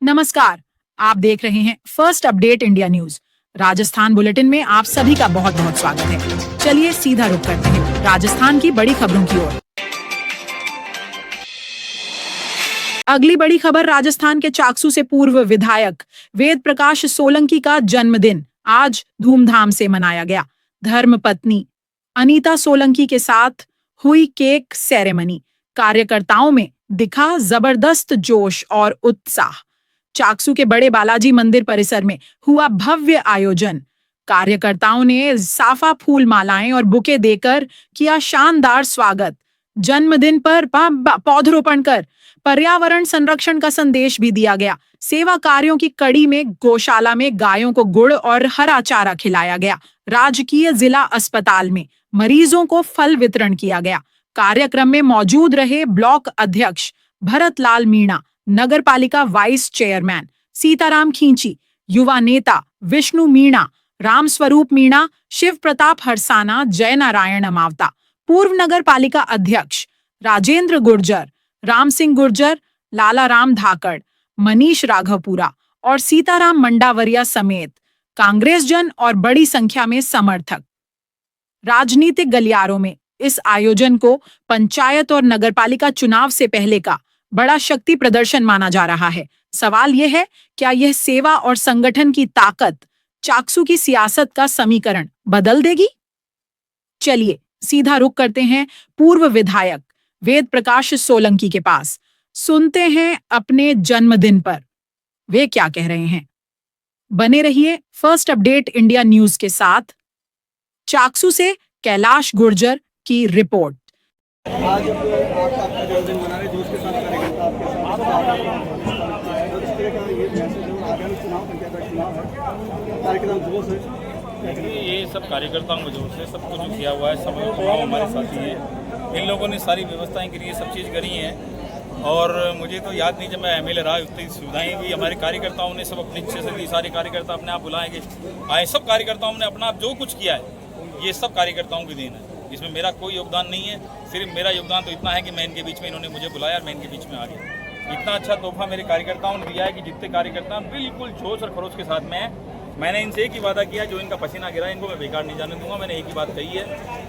नमस्कार, आप देख रहे हैं first update India news. Rajasthan bulletin में आप सभी का बहुत बहुत स्वागत है। चलिए सीधा रुख करते हैं राजस्थान की बड़ी खबरों की ओर। अगली बड़ी खबर राजस्थान के चाकसू से पूर्व विधायक वेद प्रकाश सोलंकी का जन्मदिन आज धूमधाम से मनाया गया। धर्मपत्नी अनीता सोलंकी के साथ हुई केक सेरेमनी। कार्यकर्ताओं में दिखा जबरदस्त जोश और उत्साह। चाकसू के बड़े बालाजी मंदिर परिसर में हुआ भव्य आयोजन। कार्यकर्ताओं ने साफा फूल मालाएं और बुके देकर किया शानदार स्वागत। जन्मदिन पर पौधरोपण कर पर्यावरण संरक्षण का संदेश भी दिया गया। सेवा कार्यों की कड़ी में गौशाला में गायों को गुड़ और हरा चारा खिलाया गया। राजकीय जिला अस्पताल में मरीजों को फल वितरण किया गया। कार्यक्रम में मौजूद रहे ब्लॉक अध्यक्ष भरत लाल मीणा, नगर पालिका वाइस चेयरमैन सीताराम खींची, युवा नेता विष्णु मीणा, राम स्वरूप मीणा, शिव प्रताप हरसाना, जय नारायण अमावता, पूर्व नगर पालिका अध्यक्ष राजेंद्र गुर्जर, राम सिंह गुर्जर, लाला राम धाकड़, मनीष राघवपुरा और सीताराम मंडावरिया समेत कांग्रेस जन और बड़ी संख्या में समर्थक। राजनीतिक गलियारों में इस आयोजन को पंचायत और नगरपालिका चुनाव से पहले का बड़ा शक्ति प्रदर्शन माना जा रहा है। सवाल यह है, क्या यह सेवा और संगठन की ताकत चाकसू की सियासत का समीकरण बदल देगी? चलिए सीधा रुख करते हैं पूर्व विधायक वेद प्रकाश सोलंकी के पास। सुनते हैं अपने जन्मदिन पर वे क्या कह रहे हैं। बने रहिए फर्स्ट अपडेट इंडिया न्यूज के साथ। चाकसू से कैलाश गुर्जर की रिपोर्ट। आज आपका जन्मदिन मना रहे जोश के साथ कार्यकर्ता आपके साथ इस तरह का ये मैसेज आगामी चुनाव पंचायत चुनाव है, कार्यक्रम जोश है। ये सब कार्यकर्ताओं को जोश है, सब कुछ किया हुआ है, सब तमाम हमारे साथी हैं। इन लोगों ने सारी व्यवस्थाएं करी है, सब चीज़ करी हैं। और मुझे तो याद नहीं जब मैं एमएलए रहा उतनी सुविधाएं भी हमारे कार्यकर्ताओं ने सब अपनी इच्छा से दी। सारे कार्यकर्ता अपने आप बुलाएंगे आए, सब कार्यकर्ताओं ने अपना आप जो कुछ किया है ये सब कार्यकर्ताओं की देन है। इसमें मेरा कोई योगदान नहीं है। सिर्फ मेरा योगदान तो इतना है कि मैं इनके बीच में, इन्होंने मुझे बुलाया और मैं इनके बीच में आ गया। इतना अच्छा तोहफा मेरे कार्यकर्ताओं ने दिया है कि जितने कार्यकर्ता बिल्कुल जोश और खरोश के साथ में हैं। मैंने इनसे एक ही वादा किया, जो इनका पसीना गिरा इनको मैं बेकार नहीं जाने दूंगा। मैंने एक ही बात कही है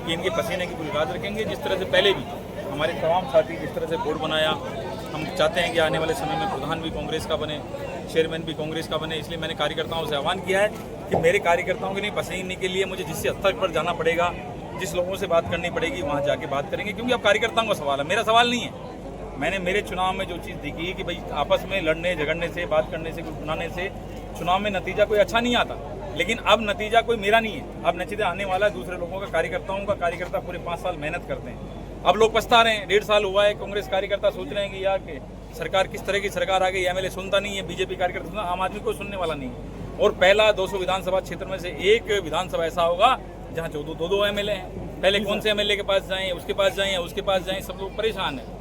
कि इनके पसीने की पूरी राज रखेंगे। जिस तरह से पहले भी हमारे तमाम साथी जिस तरह से बोर्ड बनाया, हम चाहते हैं कि आने वाले समय में प्रधान भी कांग्रेस का बने, चेयरमैन भी कांग्रेस का बने। इसलिए मैंने कार्यकर्ताओं से आह्वान किया है कि मेरे कार्यकर्ताओं के लिए पसीने के लिए मुझे जिस स्तर पर जाना पड़ेगा, जिस लोगों से बात करनी पड़ेगी, वहाँ जाके बात करेंगे। क्योंकि अब कार्यकर्ताओं का सवाल है, मेरा सवाल नहीं है। मैंने मेरे चुनाव में जो चीज़ देखी है कि भाई आपस में लड़ने झगड़ने से, बात करने से, कुछ बनाने से चुनाव में नतीजा कोई अच्छा नहीं आता। लेकिन अब नतीजा कोई मेरा नहीं है, अब नतीजा आने वाला है दूसरे लोगों का, कार्यकर्ताओं का। कार्यकर्ता पूरे 5 साल मेहनत करते हैं, अब लोग पछता रहे हैं। 1.5 साल हुआ है, कांग्रेस कार्यकर्ता सोच रहे हैं कि यार सरकार किस तरह की सरकार आ गई, एमएलए सुनता नहीं है, बीजेपी कार्यकर्ता सुनता, आम आदमी को सुनने वाला नहीं है। और पहला 200 विधानसभा क्षेत्र में से एक विधानसभा ऐसा होगा जहाँ 2 एमएलए हैं। पहले कौन से एमएलए के पास जाएं, उसके पास जाएं या उसके पास जाएं, सब लोग परेशान हैं।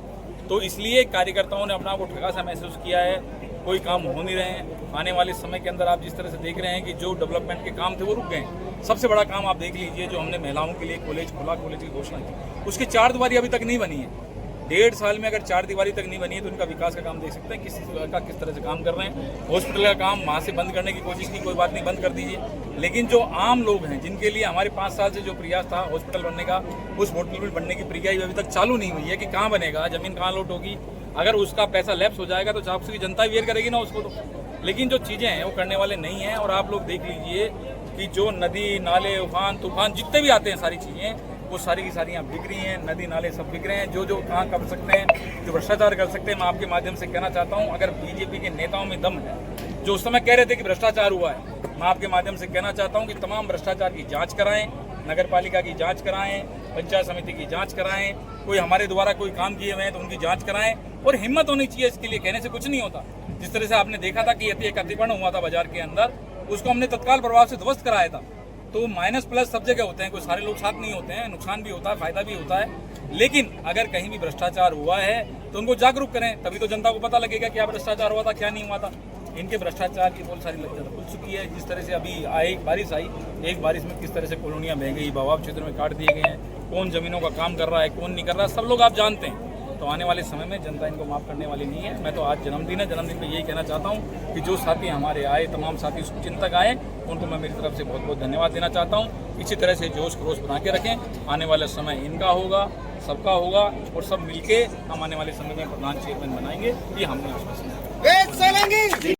तो इसलिए कार्यकर्ताओं ने अपना को ठगा सा महसूस किया है, कोई काम हो नहीं रहे हैं। आने वाले समय के अंदर आप जिस तरह से देख रहे हैं कि जो डेवलपमेंट के काम थे वो रुक गए। सबसे बड़ा काम आप देख लीजिए, जो हमने महिलाओं के लिए कॉलेज खोला, कॉलेज की घोषणा की, उसकी 4 दीवारी अभी तक नहीं बनी है। 1.5 साल में अगर 4 दीवारी तक नहीं बनी है तो उनका विकास का काम देख सकते हैं किस तरह से काम कर रहे हैं। हॉस्पिटल का काम वहाँ से बंद करने की कोशिश की, कोई बात नहीं, बंद कर दीजिए। लेकिन जो आम लोग हैं जिनके लिए हमारे 5 साल से जो प्रयास था हॉस्पिटल बनने का, उस हॉस्पिटल बनने की प्रक्रिया अभी तक चालू नहीं हुई है कि कहाँ बनेगा, जमीन कहाँ लॉट होगी। अगर उसका पैसा लैप्स हो जाएगा तो चाकसू की जनता वेयर करेगी ना उसको। तो लेकिन जो चीज़ें हैं वो करने वाले नहीं हैं। और आप लोग देख लीजिए कि जो नदी नाले उफान तूफान जितने भी आते हैं, सारी चीज़ें वो सारी की सारी यहाँ बिक रही हैं। नदी नाले सब बिक रहे हैं। जो कहाँ कर सकते हैं, जो भ्रष्टाचार कर सकते हैं, मैं आपके माध्यम से कहना चाहता हूँ, अगर बीजेपी के नेताओं में दम है, जो उस समय कह रहे थे कि भ्रष्टाचार हुआ है, मैं आपके माध्यम से कहना चाहता हूँ कि तमाम भ्रष्टाचार की जाँच कराएं, नगर पालिका की जाँच कराएं, पंचायत समिति की जाँच कराएं, कोई हमारे द्वारा कोई काम किए हुए हैं तो उनकी जाँच कराएं। और हिम्मत होनी चाहिए इसके लिए, कहने से कुछ नहीं होता। जिस तरह से आपने देखा था कि एक अतिक्रमण हुआ था बाजार के अंदर, उसको हमने तत्काल प्रभाव से ध्वस्त कराया था। तो माइनस प्लस सब जगह होते हैं, कोई सारे लोग साथ नहीं होते हैं, नुकसान भी होता है, फायदा भी होता है। लेकिन अगर कहीं भी भ्रष्टाचार हुआ है तो उनको जागरूक करें, तभी तो जनता को पता लगेगा क्या भ्रष्टाचार हुआ था, क्या नहीं हुआ था। इनके भ्रष्टाचार की बहुत सारी लज्जत खुल चुकी है। जिस तरह से अभी एक बारिश आई, एक बारिश में किस तरह से कॉलोनियाँ बह गई, बवाब क्षेत्र में काट दिए गए हैं, कौन जमीनों का काम कर रहा है, कौन नहीं कर रहा, सब लोग आप जानते हैं। तो आने वाले समय में जनता इनको माफ़ करने वाली नहीं है। मैं तो आज जन्मदिन है, जन्मदिन पे यही कहना चाहता हूँ कि जो साथी हमारे आए, तमाम साथी चिंतक आए, उनको मैं मेरी तरफ से बहुत बहुत धन्यवाद देना चाहता हूँ। इसी तरह से जोश खरोश बना के रखें। आने वाला समय इनका होगा, सबका होगा, और सब मिलके हम आने वाले समय में प्रधान चेयरमैन बनाएंगे, ये हमने आश्वासन दिया।